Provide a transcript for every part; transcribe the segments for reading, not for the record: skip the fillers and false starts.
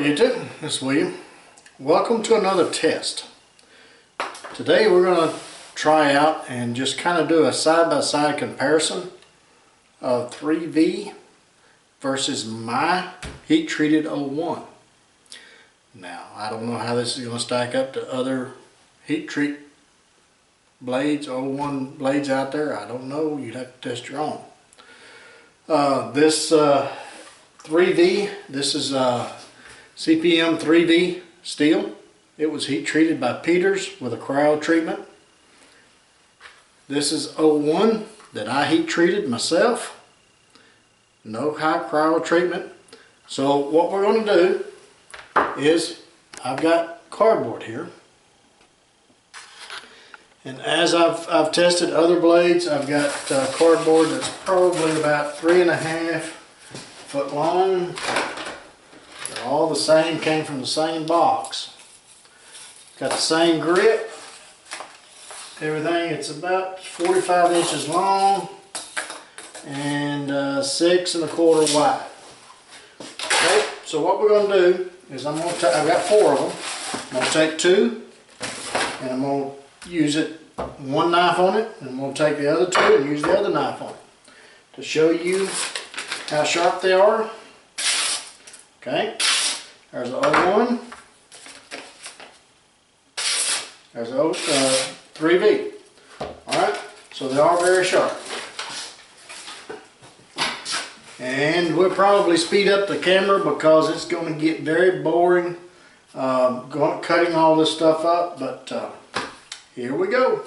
YouTube, this is William. Welcome to another test. Today we're going to try out and just kind of do a side-by-side comparison of 3V versus my heat-treated O1. Now, I don't know how this is going to stack up to other heat-treat blades, O1 blades out there. I don't know. You'd have to test your own. This 3V, this is CPM 3V steel. It was heat treated by Peters with a cryo treatment. This is O1 that I heat treated myself. No high cryo treatment. So what we're going to do is, I've got cardboard here. And as I've tested other blades, I've got cardboard that's probably about 3.5 foot long. They're all the same, came from the same box. Got the same grip, everything. It's about 45 inches long and 6 1/4 wide. Okay, so what we're going to do is I've got 4 of them. I'm going to take 2 and I'm going to use one knife on it, and we'll take the other 2 and use the other knife on it to show you how sharp they are. Okay, there's the O1, there's the 3V. Alright, so they are very sharp. And we'll probably speed up the camera because it's going to get very boring cutting all this stuff up, but here we go.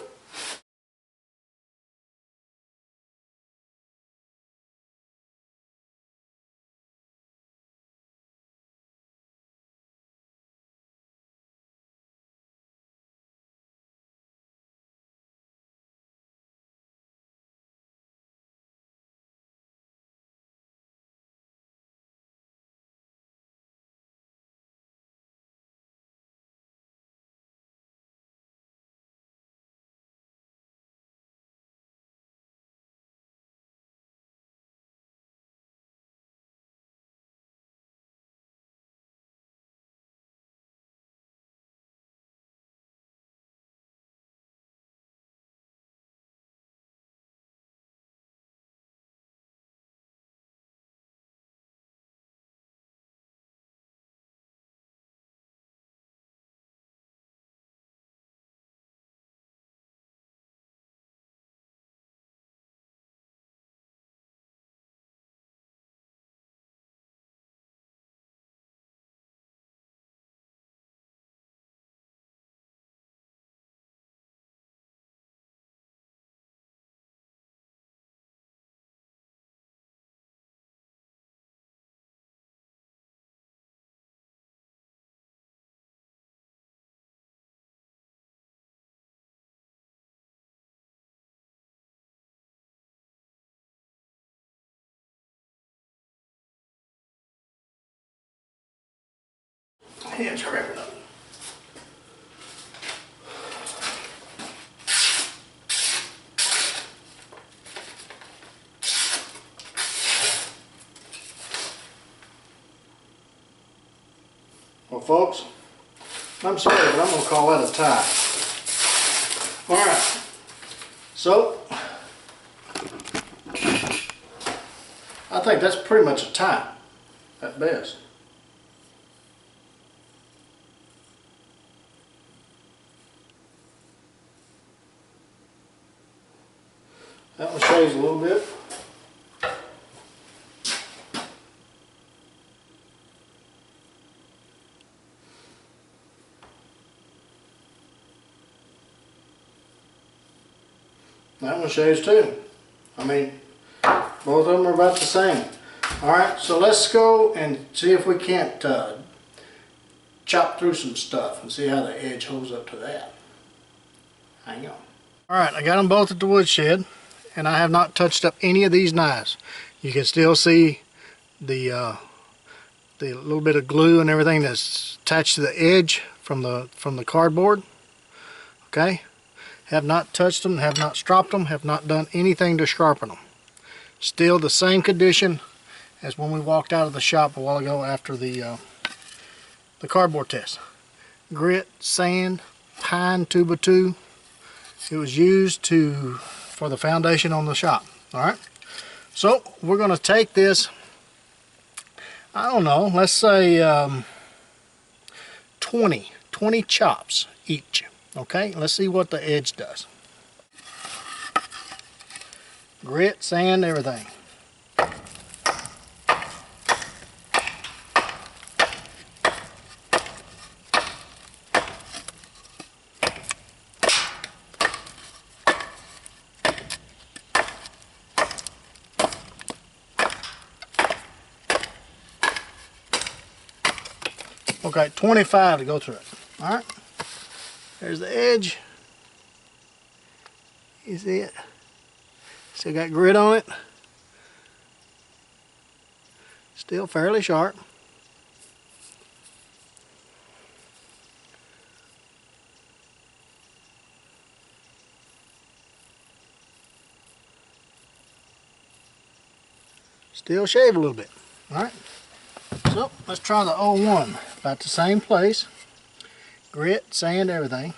Hands cramping up. Well, folks, I'm sorry, but I'm going to call that a tie. Alright, so I think that's pretty much a tie at best. That one shaves a little bit. That one shaves too. I mean, both of them are about the same. Alright, so let's go and see if we can't chop through some stuff and see how the edge holds up to that. Hang on. Alright, I got them both at the woodshed, and I have not touched up any of these knives. You can still see the little bit of glue and everything that's attached to the edge from the cardboard. Okay, have not touched them, have not stropped them, have not done anything to sharpen them. Still the same condition as when we walked out of the shop a while ago after the the cardboard test. Grit, sand, pine 2x2. It was used for the foundation on the shop. Alright, so we're going to take this, I don't know, let's say 20 chops each. Okay, let's see what the edge does. Grit, sand, everything. Okay, 25 to go through it. Alright, there's the edge. You see it? Still got grit on it. Still fairly sharp. Still shave a little bit. Alright, so let's try the O1. About the same place. Grit, sand, everything.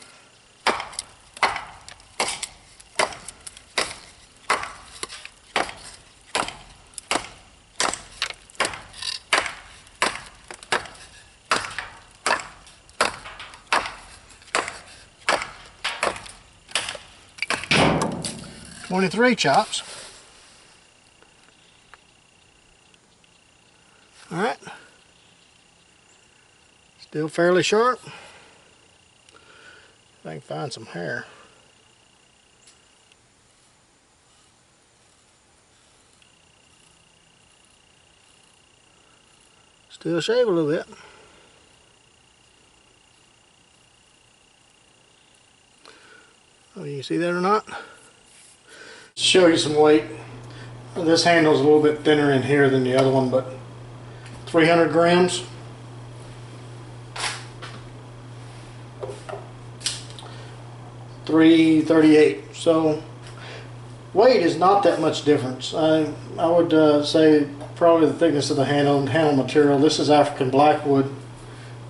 .23 chops. All right. Still fairly sharp. If I can find some hair. Still shave a little bit. Oh, you can see that or not? To show you some weight. This handle's a little bit thinner in here than the other one, but 300 grams. .338. So weight is not that much difference. I would say probably the thickness of the handle material. This is African blackwood.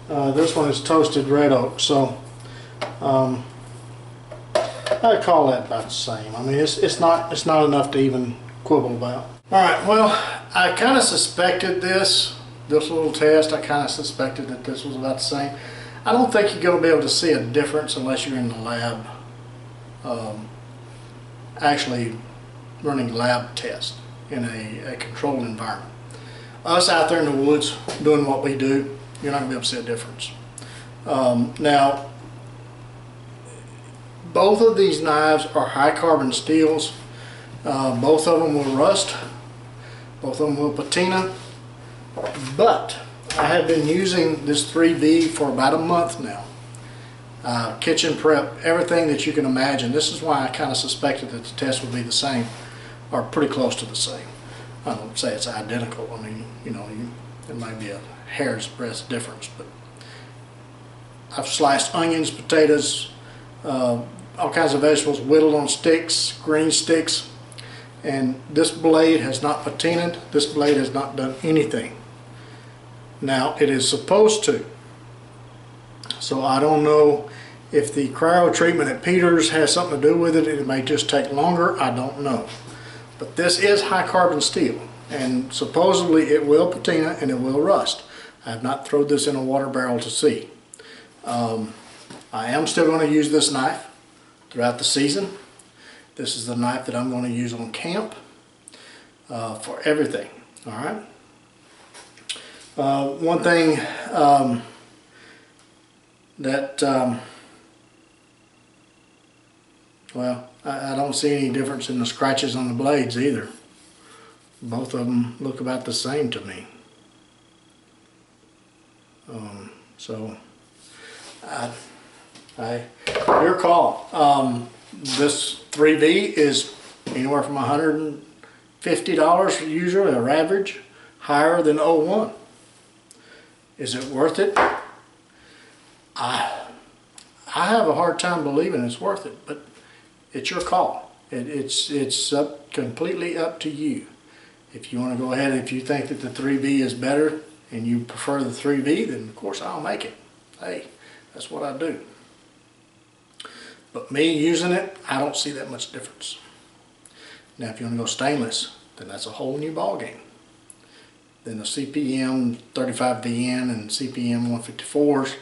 This one is toasted red oak. So I'd call that about the same. I mean, it's not enough to even quibble about. All right. Well, I kind of suspected this little test. I kind of suspected that this was about the same. I don't think you're going to be able to see a difference unless you're in the lab. Actually running lab tests in a controlled environment. Us out there in the woods doing what we do, you're not going to be able to see a difference. Now, both of these knives are high carbon steels. Both of them will rust. Both of them will patina. But I have been using this 3B for about a month now. Kitchen prep, everything that you can imagine. This is why I kind of suspected that the test would be the same, or pretty close to the same. I don't say it's identical. I mean, you know, there might be a hair's breadth difference, but I've sliced onions, potatoes, all kinds of vegetables, whittled on sticks, green sticks, and this blade has not patinaed. This blade has not done anything. Now, it is supposed to. So I don't know if the cryo treatment at Peters has something to do with it. It may just take longer. I don't know. But this is high carbon steel, and supposedly it will patina and it will rust. I have not thrown this in a water barrel to see. I am still going to use this knife throughout the season. This is the knife that I'm going to use on camp for everything. All right. One thing well, I don't see any difference in the scratches on the blades either. Both of them look about the same to me. So, your call. This 3B is anywhere from $150 usually, or average, higher than O1. Is it worth it? I have a hard time believing it's worth it, but it's your call. It's completely up to you. If you want to go ahead, if you think that the 3B is better and you prefer the 3V, then of course I'll make it. Hey, that's what I do. But me using it, I don't see that much difference. Now if you want to go stainless, then that's a whole new ball game. Then the CPM 35VN and CPM 154s,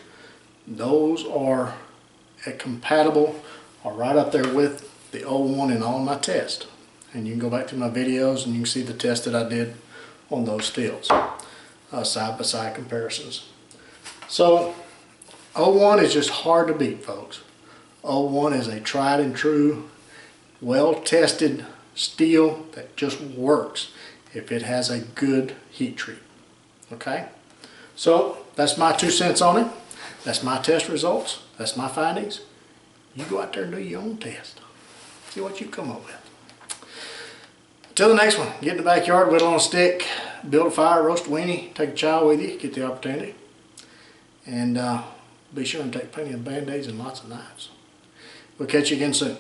those are compatible, are right up there with the O1 in all my tests. And you can go back to my videos and you can see the test that I did on those steels, side by side comparisons. So O1 is just hard to beat, folks. O1 is a tried and true, well tested steel that just works if it has a good heat treat. Okay, so that's my 2 cents on it. That's my test results. That's my findings. You go out there and do your own test. See what you come up with. Until the next one, get in the backyard, whittle on a stick, build a fire, roast a weenie, take a child with you, get the opportunity. And be sure and take plenty of Band-Aids and lots of knives. We'll catch you again soon.